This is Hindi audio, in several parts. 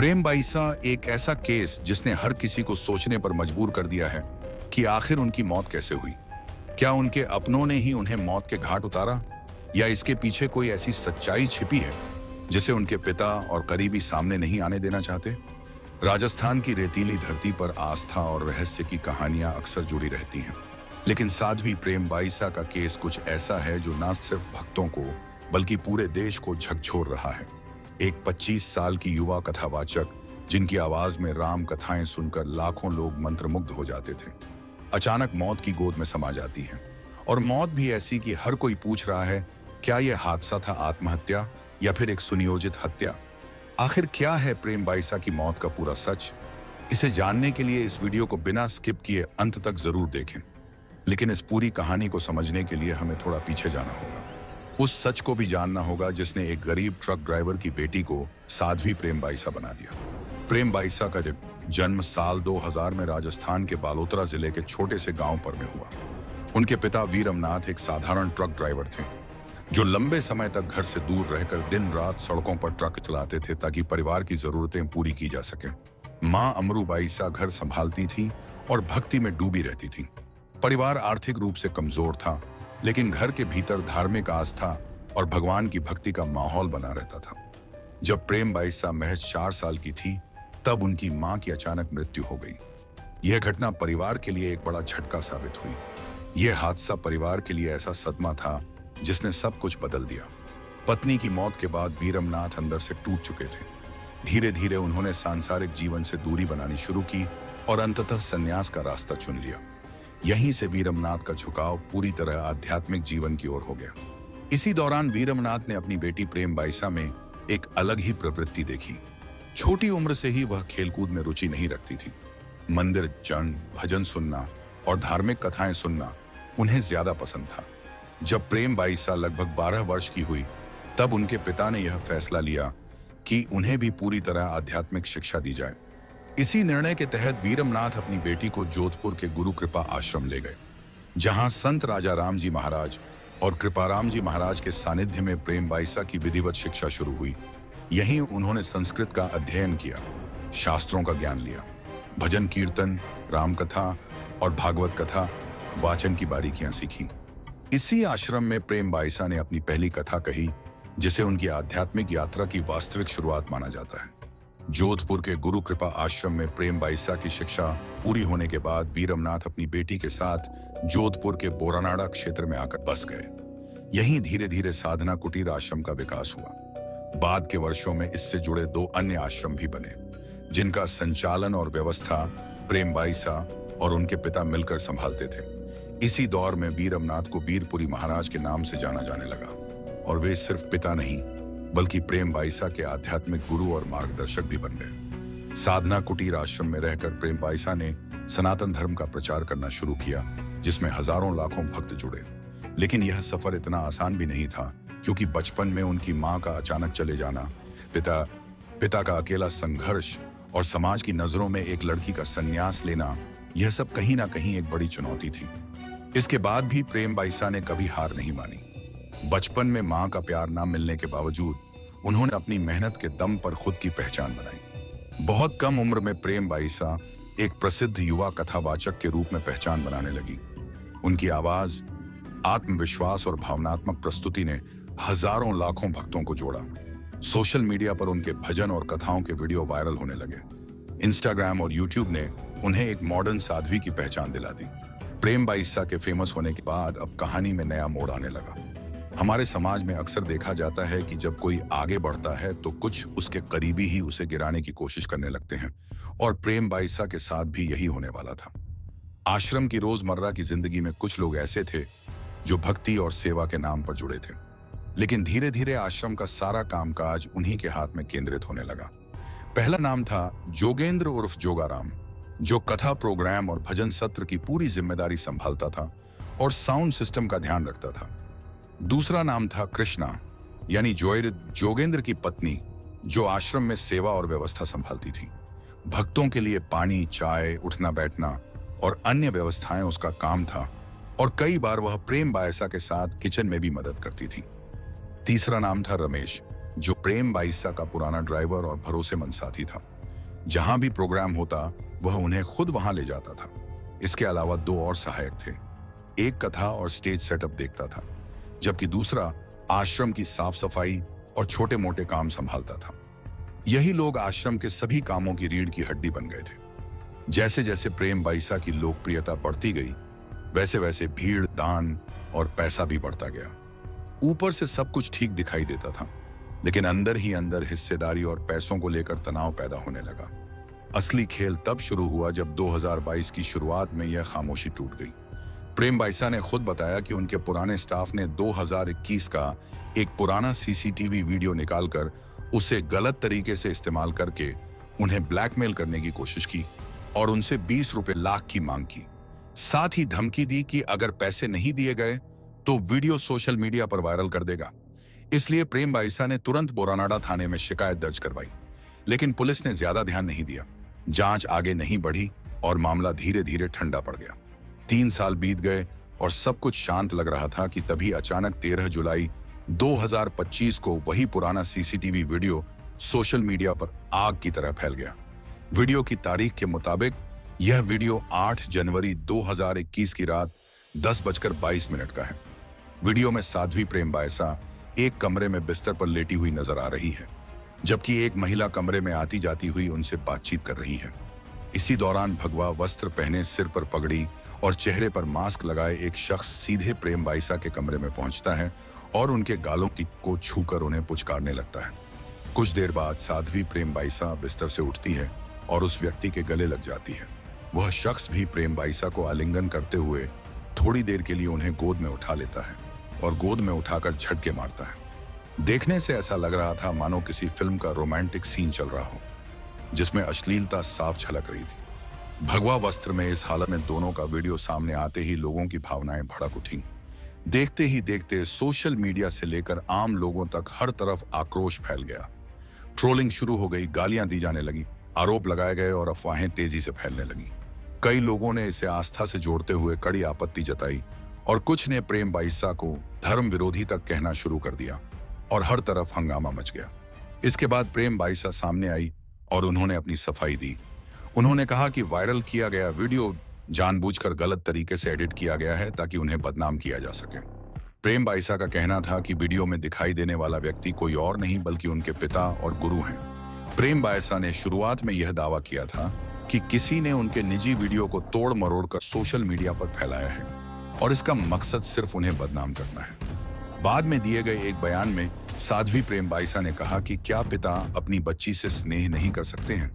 प्रेम बाईसा एक ऐसा केस जिसने हर किसी को सोचने पर मजबूर कर दिया है कि आखिर उनकी मौत कैसे हुई। क्या उनके अपनों ने ही उन्हें मौत के घाट उतारा, या इसके पीछे कोई ऐसी सच्चाई छिपी है जिसे उनके पिता और करीबी सामने नहीं आने देना चाहते। राजस्थान की रेतीली धरती पर आस्था और रहस्य की कहानियां अक्सर जुड़ी रहती हैं, लेकिन साध्वी प्रेम बाईसा का केस कुछ ऐसा है जो न सिर्फ भक्तों को बल्कि पूरे देश को झकझोर रहा है। एक 25 साल की युवा कथावाचक जिनकी आवाज में राम कथाएं सुनकर लाखों लोग मंत्रमुग्ध हो जाते थे, अचानक मौत की गोद में समा जाती है। और मौत भी ऐसी कि हर कोई पूछ रहा है, क्या यह हादसा था आत्महत्या या फिर एक सुनियोजित हत्या। आखिर क्या है प्रेम बाईसा की मौत का पूरा सच? इसे जानने के लिए इस वीडियो को बिना स्किप किए अंत तक जरूर देखें। लेकिन इस पूरी कहानी को समझने के लिए हमें थोड़ा पीछे जाना होगा। उस सच को भी जानना होगा जिसने एक गरीब ट्रक ड्राइवर की बेटी को साध्वी प्रेम बाईसा बना दिया। प्रेम बाईसा का जन्म साल 2000 में राजस्थान के बालोतरा जिले के छोटे से गांव पर में हुआ। उनके पिता वीरमनाथ एक साधारण ट्रक ड्राइवर थे जो लंबे समय तक घर से दूर रहकर दिन रात सड़कों पर ट्रक चलाते थे ताकि परिवार की जरूरतें पूरी की जा सके। मां अमरू बाईसा घर संभालती थी और भक्ति में डूबी रहती थी। परिवार आर्थिक रूप से कमजोर था, लेकिन घर के भीतर धार्मिक आस्था और भगवान की भक्ति का माहौल बना रहता था। जब प्रेम बाईसा महज 4 साल की थी, तब उनकी मां की अचानक मृत्यु हो गई। यह घटना परिवार के लिए एक बड़ा झटका साबित हुई। यह हादसा परिवार के लिए ऐसा सदमा था जिसने सब कुछ बदल दिया। पत्नी की मौत के बाद वीरमनाथ अंदर से टूट चुके थे। धीरे धीरे उन्होंने सांसारिक जीवन से दूरी बनानी शुरू की और अंततः संन्यास का रास्ता चुन लिया। यहीं से वीरमनाथ का झुकाव पूरी तरह आध्यात्मिक जीवन की ओर हो गया। इसी दौरान वीरमनाथ ने अपनी बेटी प्रेम बाईसा में एक अलग ही प्रवृत्ति देखी। छोटी उम्र से ही वह खेलकूद में रुचि नहीं रखती थी। मंदिर जाना, भजन सुनना और धार्मिक कथाएं सुनना उन्हें ज्यादा पसंद था। जब प्रेम बाईसा लगभग 12 वर्ष की हुई, तब उनके पिता ने यह फैसला लिया कि उन्हें भी पूरी तरह आध्यात्मिक शिक्षा दी जाए। इसी निर्णय के तहत वीरमनाथ अपनी बेटी को जोधपुर के गुरु कृपा आश्रम ले गए, जहां संत राजा राम जी महाराज और कृपाराम जी महाराज के सानिध्य में प्रेम बाईसा की विधिवत शिक्षा शुरू हुई। यहीं उन्होंने संस्कृत का अध्ययन किया, शास्त्रों का ज्ञान लिया, भजन कीर्तन, राम कथा और भागवत कथा वाचन की बारीकियां सीखी। इसी आश्रम में प्रेम बाईसा ने अपनी पहली कथा कही, जिसे उनकी आध्यात्मिक यात्रा की वास्तविक शुरुआत माना जाता है। जोधपुर के गुरु कृपा आश्रम में प्रेम बाईसा की शिक्षा पूरी होने के बाद वीरमनाथ अपनी बेटी के साथ जोधपुर के बोरानाड़ा क्षेत्र में आकर बस गए। यहीं धीरे धीरे साधना कुटीर आश्रम का विकास हुआ। बाद के वर्षों में इससे जुड़े 2 अन्य आश्रम भी बने, जिनका संचालन और व्यवस्था प्रेम बाईसा और उनके पिता मिलकर संभालते थे। इसी दौर में वीरमनाथ को वीरपुरी महाराज के नाम से जाना जाने लगा, और वे सिर्फ पिता नहीं बल्कि प्रेम बाईसा के आध्यात्मिक गुरु और मार्गदर्शक भी बन गए। साधना कुटीर आश्रम में रहकर प्रेम बाईसा ने सनातन धर्म का प्रचार करना शुरू किया, जिसमें हजारों लाखों भक्त जुड़े। लेकिन यह सफर इतना आसान भी नहीं था, क्योंकि बचपन में उनकी मां का अचानक चले जाना, पिता का अकेला संघर्ष और समाज की नजरों में एक लड़की का संन्यास लेना, यह सब कहीं ना कहीं एक बड़ी चुनौती थी। इसके बाद भी प्रेम बाईसा ने कभी हार नहीं मानी। बचपन में मां का प्यार न मिलने के बावजूद उन्होंने अपनी मेहनत के दम पर खुद की पहचान बनाई। बहुत कम उम्र में प्रेम बाईसा एक प्रसिद्ध युवा कथावाचक के रूप में पहचान बनाने लगी। उनकी आवाज, आत्मविश्वास और भावनात्मक प्रस्तुति ने हजारों लाखों भक्तों को जोड़ा। सोशल मीडिया पर उनके भजन और कथाओं के वीडियो वायरल होने लगे। इंस्टाग्राम और यूट्यूब ने उन्हें एक मॉडर्न साध्वी की पहचान दिला दी। प्रेम बाईसा के फेमस होने के बाद अब कहानी में नया मोड़ आने लगा। हमारे समाज में अक्सर देखा जाता है कि जब कोई आगे बढ़ता है तो कुछ उसके करीबी ही उसे गिराने की कोशिश करने लगते हैं, और प्रेम बाईसा के साथ भी यही होने वाला था। आश्रम की रोजमर्रा की जिंदगी में कुछ लोग ऐसे थे जो भक्ति और सेवा के नाम पर जुड़े थे, लेकिन धीरे धीरे आश्रम का सारा कामकाज उन्हीं के हाथ में केंद्रित होने लगा। पहला नाम था जोगेंद्र उर्फ जोगाराम, जो कथा प्रोग्राम और भजन सत्र की पूरी जिम्मेदारी संभालता था और साउंड सिस्टम का ध्यान रखता था। दूसरा नाम था कृष्णा, यानी जोगेंद्र की पत्नी, जो आश्रम में सेवा और व्यवस्था संभालती थी। भक्तों के लिए पानी, चाय, उठना बैठना और अन्य व्यवस्थाएं उसका काम था, और कई बार वह प्रेम बाईसा के साथ किचन में भी मदद करती थी। तीसरा नाम था रमेश, जो प्रेम बाईसा का पुराना ड्राइवर और भरोसेमंद साथी था। जहां भी प्रोग्राम होता वह उन्हें खुद वहां ले जाता था। इसके अलावा 2 और सहायक थे। एक कथा और स्टेज सेटअप देखता था, जबकि दूसरा आश्रम की साफ सफाई और छोटे मोटे काम संभालता था। यही लोग आश्रम के सभी कामों की रीढ़ की हड्डी बन गए थे। जैसे जैसे प्रेम बाईसा की लोकप्रियता बढ़ती गई, वैसे वैसे भीड़, दान और पैसा भी बढ़ता गया। ऊपर से सब कुछ ठीक दिखाई देता था, लेकिन अंदर ही अंदर हिस्सेदारी और पैसों को लेकर तनाव पैदा होने लगा। असली खेल तब शुरू हुआ जब 2022 की शुरुआत में यह खामोशी टूट गई। प्रेम बाईसा ने खुद बताया कि उनके पुराने स्टाफ ने 2021 का एक पुराना सीसीटीवी वीडियो निकालकर उसे गलत तरीके से इस्तेमाल करके उन्हें ब्लैकमेल करने की कोशिश की और उनसे 20 रुपए लाख की मांग की। साथ ही धमकी दी कि अगर पैसे नहीं दिए गए तो वीडियो सोशल मीडिया पर वायरल कर देगा। इसलिए प्रेम बाईसा ने तुरंत बोरानाडा थाने में शिकायत दर्ज करवाई, लेकिन पुलिस ने ज्यादा ध्यान नहीं दिया। जांच आगे नहीं बढ़ी और मामला धीरे धीरे ठंडा पड़ गया। 3 साल बीत गए और सब कुछ शांत लग रहा था कि तभी अचानक 13 जुलाई 2025 को वही पुराना सीसीटीवी वीडियो सोशल मीडिया पर आग की तरह फैल गया। वीडियो की तारीख के मुताबिक यह वीडियो 8 जनवरी 2021 की रात 10:22 का है। वीडियो में साध्वी प्रेम बाईसा एक कमरे में बिस्तर पर लेटी हुई नजर आ रही है, जबकि एक महिला कमरे में आती जाती हुई उनसे बातचीत कर रही है। इसी दौरान भगवा वस्त्र पहने, सिर पर पगड़ी और चेहरे पर मास्क लगाए एक शख्स सीधे प्रेम बाईसा के कमरे में पहुंचता है और उनके गालों को छूकर उन्हें पुचकारने लगता है। कुछ देर बाद साध्वी प्रेम बाईसा बिस्तर से उठती है और उस व्यक्ति के गले लग जाती है। वह शख्स भी प्रेम बाईसा को आलिंगन करते हुए थोड़ी देर के लिए उन्हें गोद में उठा लेता है और गोद में उठाकर झटके मारता है। देखने से ऐसा लग रहा था मानो किसी फिल्म का रोमांटिक सीन चल रहा हो, जिसमें अश्लीलता साफ झलक रही थी। भगवा वस्त्र में इस हालत में दोनों का वीडियो सामने आते ही लोगों की भावनाएं भड़क उठी। देखते ही देखते सोशल मीडिया से लेकर आम लोगों तक हर तरफ आक्रोश फैल गया। ट्रोलिंग शुरू हो गई, गालियां दी जाने लगी, आरोप लगाए गए और अफवाहें तेजी से फैलने लगी। कई लोगों ने इसे आस्था से जोड़ते हुए कड़ी आपत्ति जताई और कुछ ने प्रेम बाईसा को धर्म विरोधी तक कहना शुरू कर दिया और हर तरफ हंगामा मच गया। इसके बाद प्रेम बाईसा सामने आई और उन्होंने अपनी सफाई दी। उन्होंने कहा कि वायरल किया गया वीडियो जानबूझकर गलत तरीके से एडिट किया गया है ताकि उन्हें बदनाम किया जा सके। प्रेम बाईसा का कहना था कि वीडियो में दिखाई देने वाला व्यक्ति कोई और नहीं बल्कि उनके पिता और गुरु हैं। प्रेम बाईसा ने शुरुआत में यह दावा किया था कि किसी ने उनके निजी वीडियो को तोड़ मरोड़ कर सोशल मीडिया पर फैलाया है और इसका मकसद सिर्फ उन्हें बदनाम करना है। बाद में दिए गए एक बयान में साध्वी प्रेम बाईसा ने कहा कि क्या पिता अपनी बच्ची से स्नेह नहीं कर सकते हैं?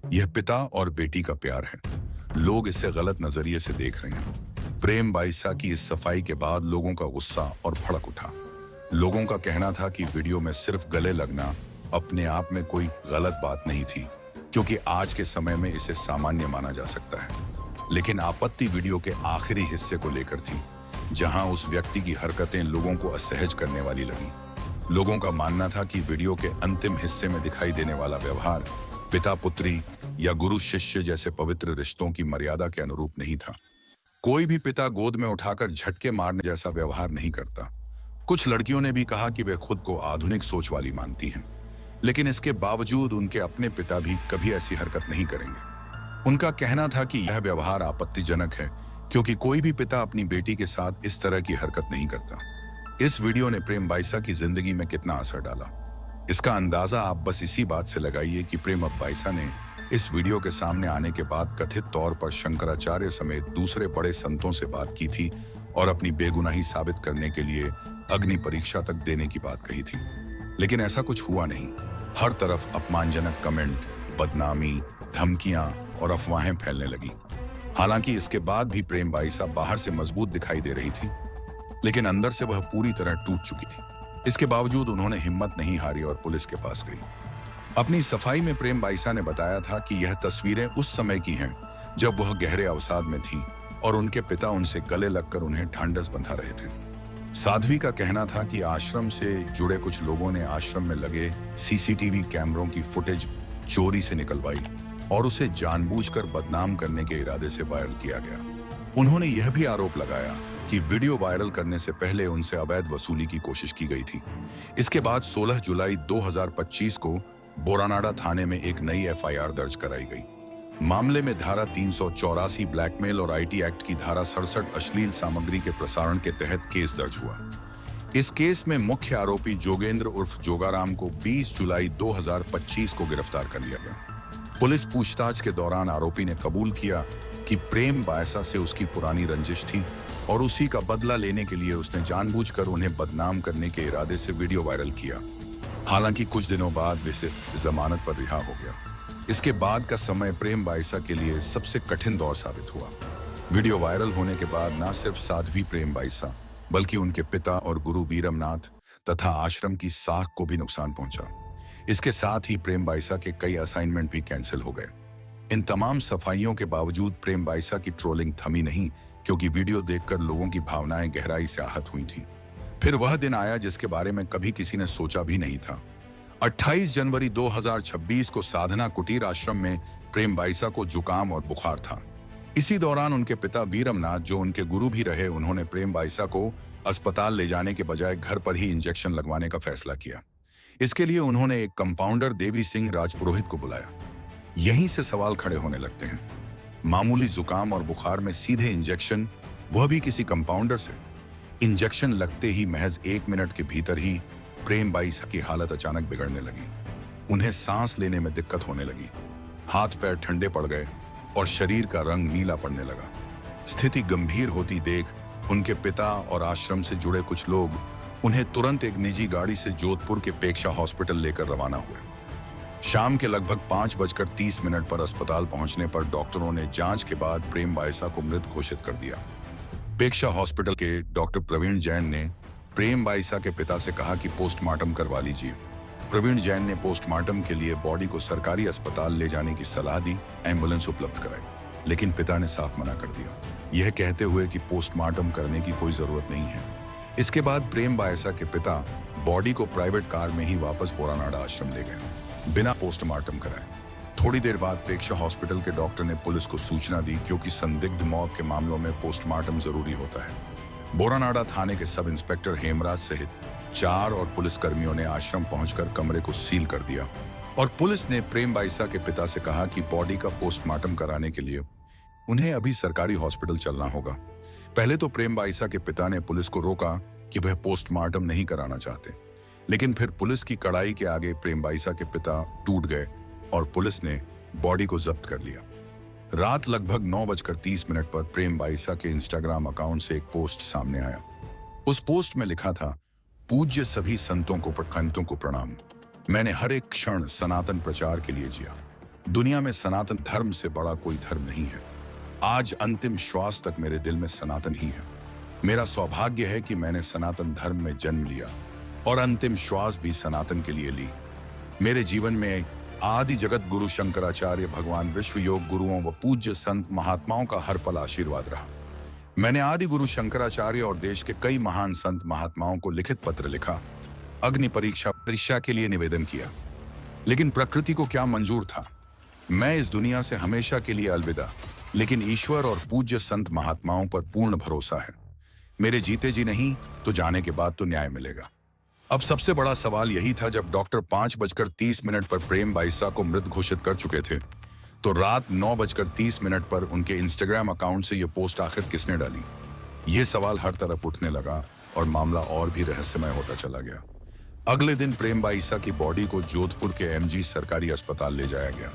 यह पिता और बेटी का प्यार है। लोग इसे गलत नजरिए से देख रहे हैं। प्रेम बाईसा की इस सफाई के बाद लोगों का गुस्सा और भड़क उठा। लोगों का कहना था कि वीडियो में सिर्फ गले लगना अपने आप में कोई गलत बात नहीं थी, क्योंकि आज के समय में इसे सामान्य माना जा सकता है। लेकिन आपत्ति वीडियो के आखिरी हिस्से को लेकर थी, जहां उस व्यक्ति की हरकतें लोगों को असहज करने वाली लगी। लोगों का मानना था कि वीडियो के अंतिम हिस्से में दिखाई देने वाला व्यवहार पिता पुत्री या गुरु शिष्य जैसे पवित्र रिश्तों की मर्यादा के अनुरूप नहीं था। कोई भी पिता गोद में उठाकर झटके मारने जैसा व्यवहार नहीं करता। कुछ लड़कियों ने भी कहा कि वे खुद को आधुनिक सोच वाली मानती हैं, लेकिन इसके बावजूद उनके अपने पिता भी कभी ऐसी हरकत नहीं करेंगे। उनका कहना था कि यह व्यवहार आपत्तिजनक है, क्योंकि कोई भी पिता अपनी बेटी के साथ इस तरह की हरकत नहीं करता। इस वीडियो ने प्रेम बाईसा की जिंदगी में कितना असर डाला, इसका अंदाजा आप बस इसी बात से लगाइए कि प्रेम बाईसा ने इस वीडियो के सामने आने के बाद कथित तौर पर शंकराचार्य समेत दूसरे बड़े संतों से बात की थी और अपनी बेगुनाही साबित करने के लिए अग्नि परीक्षा तक देने की बात कही थी। लेकिन ऐसा कुछ हुआ नहीं। हर तरफ अपमानजनक कमेंट, बदनामी, धमकियां और अफवाहें फैलने लगी। हालांकि इसके बाद भी प्रेम बाईसा बाहर से मजबूत दिखाई दे रही थी, लेकिन अंदर से वह पूरी तरह टूट चुकी थी। इसके बावजूद उन्होंने हिम्मत नहीं हारी और पुलिस के पास गई। अपनी सफाई में प्रेम बाईसा ने बताया था कि यह तस्वीरें उस समय की हैं जब वह गहरे अवसाद में थी और उनके पिता उनसे गले लगकर उन्हें ढांढस बंधा रहे थे। साध्वी का कहना था कि आश्रम से जुड़े कुछ लोगों ने आश्रम में लगे सीसीटीवी कैमरों की फुटेज चोरी से निकलवाई और उसे जानबूझकर बदनाम करने के इरादे से वायरल किया गया। उन्होंने यह भी आरोप लगाया कि वीडियो वायरल करने से पहले उनसे अवैध वसूली की कोशिश की गई थी। इसके बाद 16 जुलाई 2025 को बोरानाडा थाने में एक नई एफआईआर दर्ज कराई गई। मामले में धारा 384 ब्लैकमेल और आईटी एक्ट की धारा 67 अश्लील सामग्री के प्रसारण के तहत केस दर्ज हुआ। इस केस में मुख्य आरोपी जोगेंद्र उर्फ जोगाराम को 20 जुलाई 2025 को गिरफ्तार कर लिया गया। पुलिस पूछताछ के दौरान आरोपी ने कबूल किया कि प्रेम बायसा से उसकी पुरानी रंजिश थी और उसी का बदला लेने के लिए उसने जानबूझकर उन्हें बदनाम करने के इरादे से वीडियो वायरल किया। हालांकि कुछ दिनों बाद वैसे जमानत पर रिहा हो गया। इसके बाद का समय प्रेम बायसा के लिए सबसे कठिन दौर साबित हुआ। वीडियो वायरल होने के बाद न सिर्फ साध्वी प्रेम बायसा बल्कि उनके पिता और गुरु वीरमनाथ तथा आश्रम की साख को भी नुकसान पहुंचा। इसके साथ ही प्रेम बायसा के कई असाइनमेंट भी कैंसिल हो गए। इन तमाम सफाइयों के बावजूद प्रेम बायसा की ट्रोलिंग थमी नहीं, क्योंकि वीडियो देखकर लोगों की भावनाएं गहराई से आहत हुई थी। फिर वह दिन आया जिसके बारे में कभी किसी ने सोचा भी नहीं था। 28 जनवरी 2026 को साधना कुटीर आश्रम में प्रेम बायसा को जुकाम और बुखार था। इसी दौरान उनके पिता वीरमनाथ, जो उनके गुरु भी रहे, उन्होंने प्रेम बायसा को अस्पताल ले जाने के बजाय घर पर ही इंजेक्शन लगवाने का फैसला किया। इसके लिए उन्होंने एक कंपाउंडर देवी सिंह राजपुरोहित को बुलाया। यहीं से सवाल खड़े होने लगते हैं। मामूली जुकाम और बुखार में सीधे इंजेक्शन, वह भी किसी कंपाउंडर से। इंजेक्शन लगते ही महज 1 मिनट के भीतर ही प्रेम बायसा की हालत अचानक बिगड़ने लगी। उन्हें सांस लेने में दिक्कत होने लगी, हाथ पैर ठंडे पड़ गए और शरीर का रंग नीला पड़ने लगा। स्थिति गंभीर होती देख उनके पिता और आश्रम से जुड़े कुछ लोग उन्हें तुरंत एक निजी गाड़ी से जोधपुर के पेक्षा हॉस्पिटल लेकर रवाना हुए। शाम के लगभग 5:30 पर अस्पताल पहुंचने पर डॉक्टरों ने जांच के बाद प्रेम बायसा को मृत घोषित कर दिया। पेक्षा हॉस्पिटल के डॉक्टर प्रवीण जैन ने प्रेम बायसा के पिता से कहा कि पोस्टमार्टम करवा लीजिए। प्रवीण जैन ने पोस्टमार्टम के लिए बॉडी को सरकारी अस्पताल ले जाने की सलाह दी, एम्बुलेंस उपलब्ध कराई, लेकिन पिता ने साफ मना कर दिया, यह कहते हुए कि पोस्टमार्टम करने की कोई जरूरत नहीं है। इसके बाद प्रेम बायसा के पिता बॉडी को प्राइवेट कार में ही वापस बोरानाडा आश्रम ले गए, बिना पोस्टमार्टम कराए। थोड़ी देर बाद पेक्षा हॉस्पिटल के डॉक्टर ने पुलिस को सूचना दी, क्योंकि संदिग्ध मौत के मामलों में पोस्टमार्टम जरूरी होता है। बोरानाडा थाने के सब इंस्पेक्टर हेमराज सहित 4 और पुलिस कर्मियों ने आश्रम पहुंचकर कमरे को सील कर दिया और पुलिस ने प्रेम बायसा के पिता से कहा कि बॉडी का पोस्टमार्टम कराने के लिए उन्हें अभी सरकारी हॉस्पिटल चलना होगा। पहले तो प्रेम बायसा के पिता ने पुलिस को रोका कि वह पोस्टमार्टम नहीं कराना चाहते, लेकिन फिर पुलिस की कड़ाई के आगे प्रेम बायसा के पिता टूट गए और पुलिस ने बॉडी को जब्त कर लिया। रात लगभग 9:30 पर प्रेम बायसा के इंस्टाग्राम अकाउंट से एक पोस्ट सामने आया। उस पोस्ट में लिखा था, पूज्य सभी संतों को प्रखंतों को प्रणाम। मैंने हर एक क्षण सनातन प्रचार के लिए जिया। दुनिया में सनातन धर्म से बड़ा कोई धर्म नहीं है। आज अंतिम श्वास तक मेरे दिल में सनातन ही है। मेरा सौभाग्य है कि मैंने सनातन धर्म में जन्म लिया और अंतिम श्वास भी सनातन के लिए ली। मेरे जीवन में आदि जगत गुरु शंकराचार्य भगवान विश्व योग गुरुओं व पूज्य संत महात्माओं का हर पल आशीर्वाद रहा। मैंने आदि गुरु शंकराचार्य और देश के कई महान संत महात्माओं को लिखित पत्र लिखा, अग्नि परीक्षा के लिए निवेदन किया, लेकिन प्रकृति को क्या मंजूर था। मैं इस दुनिया से हमेशा के लिए अलविदा, लेकिन ईश्वर और पूज्य संत महात्माओं पर पूर्ण भरोसा है। मेरे जीते जी नहीं तो जाने के बाद तो न्याय मिलेगा। अब सबसे बड़ा सवाल यही था, जब डॉक्टर 5:30 पर प्रेम बायसा को मृत घोषित कर चुके थे, तो रात 9:30 पर उनके इंस्टाग्राम अकाउंट से यह पोस्ट आखिर किसने डाली। यह सवाल हर तरफ उठने लगा और मामला और भी रहस्यमय होता चला गया। अगले दिन प्रेम बायसा की बॉडी को जोधपुर के एमजी सरकारी अस्पताल ले जाया गया।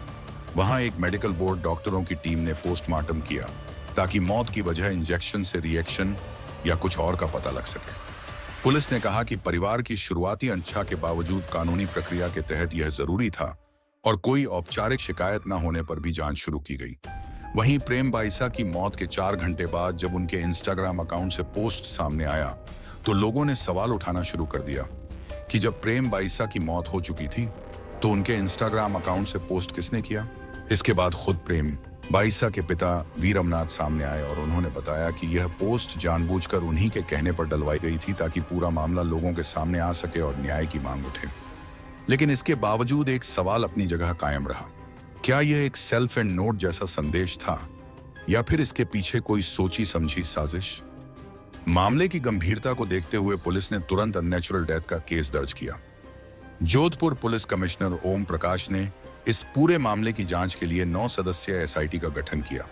वहां एक मेडिकल बोर्ड डॉक्टरों की टीम ने पोस्टमार्टम किया, ताकि मौत की वजह इंजेक्शन से रिएक्शन या कुछ और का पता लग सके। पुलिस ने कहा कि परिवार की शुरुआती अंशा के बावजूद कानूनी प्रक्रिया के तहत यह जरूरी था और कोई औपचारिक शिकायत न होने पर भी जांच शुरू की गई। वहीं प्रेम बायसा की मौत के 4 घंटे बाद जब उनके इंस्टाग्राम अकाउंट से पोस्ट सामने आया, तो लोगों ने सवाल उठाना शुरू कर दिया कि जब प्रेम बायसा की मौत हो चुकी थी तो उनके इंस्टाग्राम अकाउंट से पोस्ट किसने किया। इसके बाद खुद प्रेम बायसा के पिता वीरमनाथ सामने आए और उन्होंने बताया कि यह पोस्ट जानबूझकर उन्हीं के कहने पर डलवाई गई थी, ताकि पूरा मामला लोगों के सामने आ सके और न्याय की मांग उठे। लेकिन इसके बावजूद एक सवाल अपनी जगह कायम रहा, क्या यह एक सेल्फ एंड नोट जैसा संदेश था या फिर इसके पीछे कोई सोची समझी साजिश। मामले की गंभीरता को देखते हुए पुलिस ने तुरंत अननेचुरल डेथ का केस दर्ज किया। जोधपुर पुलिस कमिश्नर ओम प्रकाश ने इस पूरे मामले की जांच के लिए 9 सदस्यीय एसआईटी का गठन किया।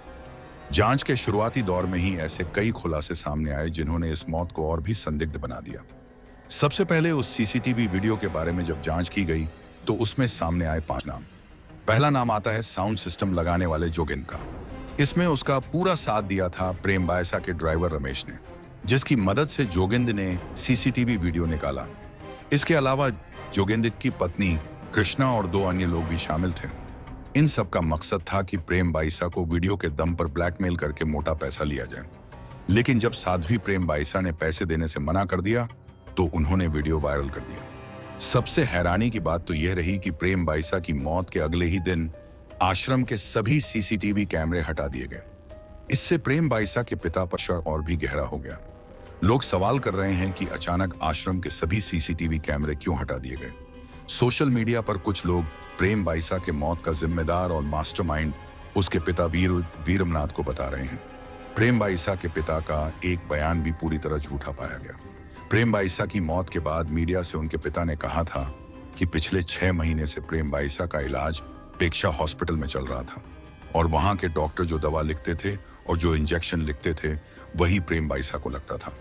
जांच के शुरुआती दौर में ही ऐसे कई खुलासे सामने आए जिन्होंने इस मौत को और भी संदिग्ध बना दिया। सबसे पहले उस सीसीटीवी वीडियो के बारे में जब जांच की गई तो उसमें सामने आए 5 नाम। पहला नाम आता है साउंड सिस्टम लगाने वाले जोगिंद का। इसमें उसका पूरा साथ दिया था प्रेम बायसा के ड्राइवर रमेश ने, जिसकी मदद से जोगिंद ने सीसीटीवी वीडियो निकाला। इसके अलावा जोगिंद की पत्नी कृष्णा और 2 अन्य लोग भी शामिल थे। इन सब का मकसद था कि प्रेम बाइसा को वीडियो के दम पर ब्लैकमेल करके मोटा पैसा लिया जाए। लेकिन जब साध्वी प्रेम बाइसा ने पैसे देने से मना कर दिया तो उन्होंने वीडियो वायरल कर दिया। सबसे हैरानी की बात तो यह रही कि प्रेम बाइसा की मौत के अगले ही दिन आश्रम के सभी सीसीटीवी कैमरे हटा दिए गए। इससे प्रेम बाइसा के पिता पर शक और भी गहरा हो गया। लोग सवाल कर रहे हैं कि अचानक आश्रम के सभी सीसीटीवी कैमरे क्यों हटा दिए गए। सोशल मीडिया पर कुछ लोग प्रेम बाइसा के मौत का जिम्मेदार और मास्टरमाइंड उसके पिता वीरमनाथ को बता रहे हैं। प्रेम बाइसा के पिता का एक बयान भी पूरी तरह झूठा पाया गया। प्रेम बाइसा की मौत के बाद मीडिया से उनके पिता ने कहा था कि पिछले 6 महीने से प्रेम बाइसा का इलाज पेक्षा हॉस्पिटल में चल रहा था और वहां के डॉक्टर जो दवा लिखते थे और जो इंजेक्शन लिखते थे वही प्रेम बाइसा को लगता था।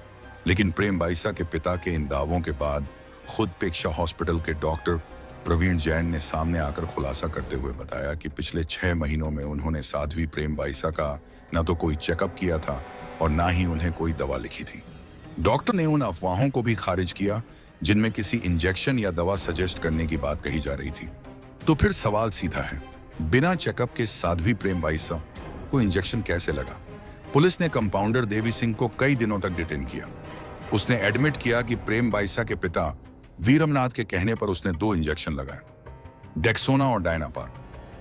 लेकिन प्रेम बाइसा के पिता के इन दावों के बाद खुद पेक्षा हॉस्पिटल के डॉक्टर प्रवीण जैन ने सामने आकर खुलासा करते हुए बताया कि पिछले 6 महीनों में उन्होंने साध्वी प्रेम बाइसा का न तो कोई चेकअप किया था और ना ही उन्हें कोई दवा लिखी थी। डॉक्टर ने उन अफवाहों को भी खारिज किया जिनमें किसी इंजेक्शन या दवा सजेस्ट करने की बात कही जा रही थी। तो फिर सवाल सीधा है, बिना चेकअप के साध्वी प्रेम बाइसा को इंजेक्शन कैसे लगा? पुलिस ने कंपाउंडर देवी सिंह को कई दिनों तक डिटेन किया। उसने एडमिट किया कि प्रेम बाइसा के पिता वीरमनाथ के कहने पर उसने 2 इंजेक्शन लगाए, डेक्सोना और डायनापार।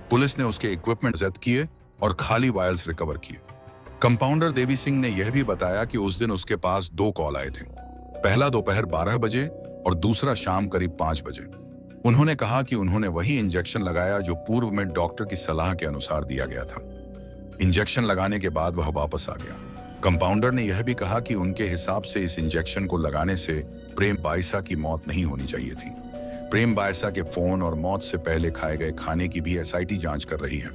पुलिस ने उसके इक्विपमेंट जब्त किए और खाली वायल्स रिकवर किए। कंपाउंडर देवी सिंह ने यह भी बताया कि उस दिन उसके पास 2 कॉल आए थे, पहला दोपहर 12 बजे और दूसरा शाम करीब 5 बजे। उन्होंने कहा कि उन्होंने वही इंजेक्शन लगाया जो पूर्व में डॉक्टर की सलाह के अनुसार दिया गया था। इंजेक्शन लगाने के बाद वह वापस आ गया। कंपाउंडर ने यह भी कहा कि उनके हिसाब से इस इंजेक्शन को लगाने से प्रेम बाइसा की मौत नहीं होनी चाहिए थी। प्रेम बाइसा के फोन और मौत से पहले खाए गए खाने की भी एसआईटी जांच कर रही है।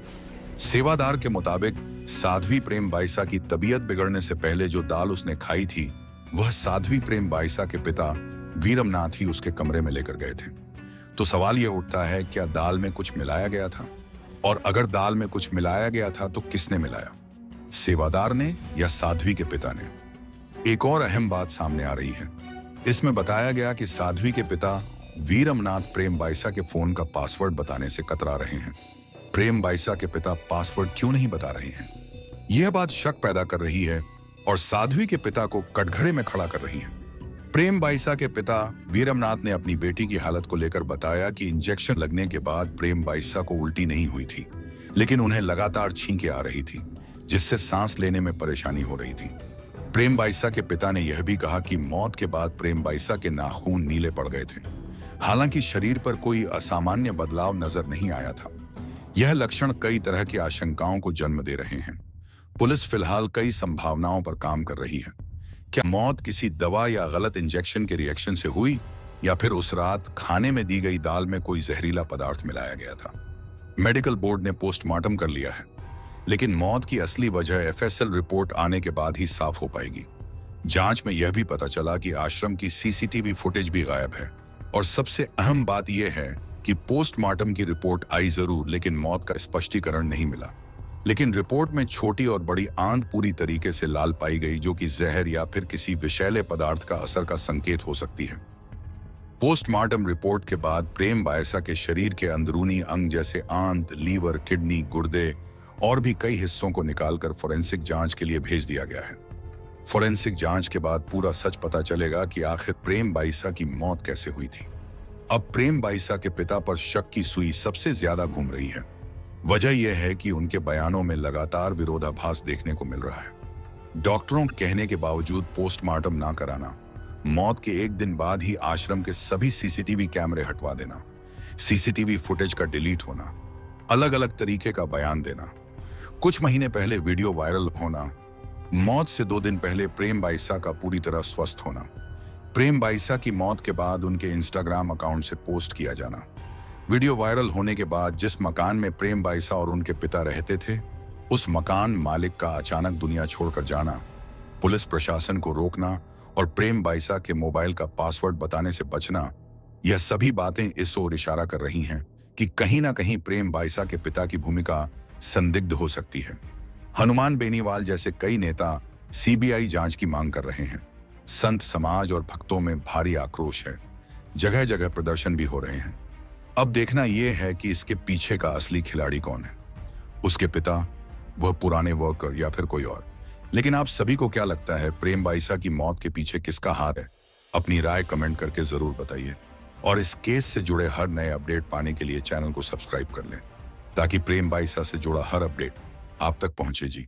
सेवादार के मुताबिक साध्वी प्रेम बाइसा की तबीयत बिगड़ने से पहले जो दाल उसने खाई थी वह साध्वी प्रेम बाइसा के पिता वीरमनाथ ही उसके कमरे में लेकर गए थे। तो सवाल यह उठता है, क्या दाल में कुछ मिलाया गया था? और अगर दाल में कुछ मिलाया गया था तो किसने मिलाया, सेवादार ने या साध्वी के पिता ने? एक और अहम बात सामने आ रही है। इसमें बताया गया कि साध्वी के पिता वीरमनाथ प्रेम बाइसा के फोन का पासवर्ड बताने से कतरा रहे हैं। प्रेम बाइसा के पिता पासवर्ड क्यों नहीं बता रहे हैं? यह बात शक पैदा कर रही है और साध्वी के पिता को कटघरे में खड़ा कर रही है। प्रेम बाइसा के पिता वीरमनाथ ने अपनी बेटी की हालत को लेकर बताया कि इंजेक्शन लगने के बाद प्रेम बाइसा को उल्टी नहीं हुई थी, लेकिन उन्हें लगातार छींकें आ रही थी जिससे सांस लेने में परेशानी हो रही थी। प्रेम बाइसा के पिता ने यह भी कहा कि मौत के बाद प्रेम बाइसा के नाखून नीले पड़ गए थे। हालांकि शरीर पर कोई असामान्य बदलाव नजर नहीं आया था। यह लक्षण कई तरह की आशंकाओं को जन्म दे रहे हैं। पुलिस फिलहाल कई संभावनाओं पर काम कर रही है। क्या मौत किसी दवा या गलत इंजेक्शन के रिएक्शन से हुई, या फिर उस रात खाने में दी गई दाल में कोई जहरीला पदार्थ मिलाया गया था? मेडिकल बोर्ड ने पोस्टमार्टम कर लिया है, लेकिन मौत की असली वजह एफएसएल रिपोर्ट आने के बाद ही साफ हो पाएगी। जांच में यह भी पता चला कि आश्रम की सीसीटीवी फुटेज भी गायब है और सबसे अहम बात यह है कि पोस्टमार्टम की रिपोर्ट आई जरूर, लेकिन मौत का स्पष्टीकरण नहीं मिला। लेकिन रिपोर्ट में छोटी और बड़ी आंत पूरी तरीके से लाल पाई गई, जो कि जहर या फिर किसी विषैले पदार्थ का असर का संकेत हो सकती है। पोस्टमार्टम रिपोर्ट के बाद प्रेम बाइसा के शरीर के अंदरूनी अंग जैसे आंत, लीवर, किडनी, गुर्दे और भी कई हिस्सों को निकालकर फोरेंसिक जांच के लिए भेज दिया गया है। फोरेंसिक जांच के बाद पूरा सच पता चलेगा कि आखिर प्रेम बाइसा की मौत कैसे हुई थी। अब प्रेम बाइसा के पिता पर शक की सुई सबसे ज्यादा घूम रही है। वजह यह है कि उनके बयानों में लगातार विरोधाभास देखने को मिल रहा है। डॉक्टरों के कहने के बावजूद पोस्टमार्टम ना कराना, मौत के एक दिन बाद ही आश्रम के सभी सीसीटीवी कैमरे हटवा देना, सीसीटीवी फुटेज का डिलीट होना, अलग अलग तरीके का बयान देना, कुछ महीने पहले वीडियो वायरल होना, मौत से 2 दिन पहले प्रेम बाइसा का पूरी तरह स्वस्थ होना। प्रेम बाइसा की मौत के बाद उनके इंस्टाग्राम अकाउंट से पोस्ट किया जाना। वीडियो वायरल होने के बाद जिस मकान में प्रेम बाइसा और उनके पिता रहते थे, उस मकान मालिक का अचानक दुनिया छोड़कर जाना, पुलिस प्रशासन को रोकना और प्रेम बाइसा के मोबाइल का पासवर्ड बताने से बचना, यह सभी बातें इस ओर इशारा कर रही हैं कि कहीं ना कहीं प्रेम बाइसा के पिता की भूमिका संदिग्ध हो सकती है। हनुमान बेनीवाल जैसे कई नेता सीबीआई जांच की मांग कर रहे हैं। संत समाज और भक्तों में भारी आक्रोश है। जगह जगह प्रदर्शन भी हो रहे हैं। अब देखना यह है कि इसके पीछे का असली खिलाड़ी कौन है, उसके पिता, वह पुराने वर्कर या फिर कोई और। लेकिन आप सभी को क्या लगता है, प्रेम बाइसा की मौत के पीछे किसका हाथ है? अपनी राय कमेंट करके जरूर बताइए और इस केस से जुड़े हर नए अपडेट पाने के लिए चैनल को सब्सक्राइब कर लें ताकि प्रेम बाइसा से जुड़ा हर अपडेट आप तक पहुंचे जी।